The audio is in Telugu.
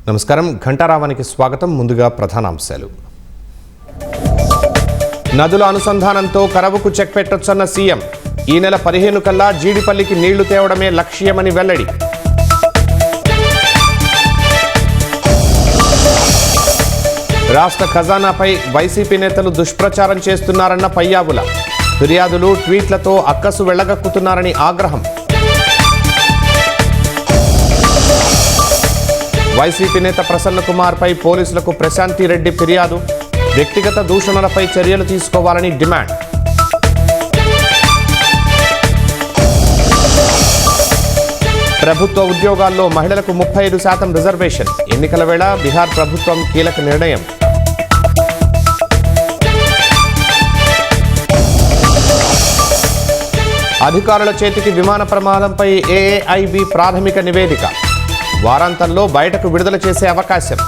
నమస్కారం ఘంటారావానికి స్వాగతం. ముందుగా ప్రధానాంశాలు. నదుల అనుసంధానంతో కరవుకు చెక్ పెట్టొచ్చన్న సీఎం. ఈ నెల 15 కల్లా జీడిపల్లికి నీళ్లు తేవడమే లక్ష్యమని వెల్లడి. రాష్ట్ర ఖజానాపై వైసీపీ నేతలు దుష్ప్రచారం చేస్తున్నారన్న పయ్యావుల. ఫిర్యాదులు ట్వీట్లతో అక్కసు వెళ్లగక్కుతున్నారని ఆగ్రహం. వైసీపీ నేత ప్రసన్న కుమార్పై పోలీసులకు ప్రశాంతి రెడ్డి ఫిర్యాదు. వ్యక్తిగత దూషణలపై చర్యలు తీసుకోవాలని డిమాండ్. ప్రభుత్వ ఉద్యోగాల్లో మహిళలకు 35% రిజర్వేషన్. ఎన్నికల వేళ బీహార్ ప్రభుత్వం కీలక నిర్ణయం. అధికారుల చేతికి విమాన ప్రమాదంపై ఏఏఐబీ ప్రాథమిక నివేదిక. వారాంతంలో బయటకు విడుదల చేసే అవకాశం.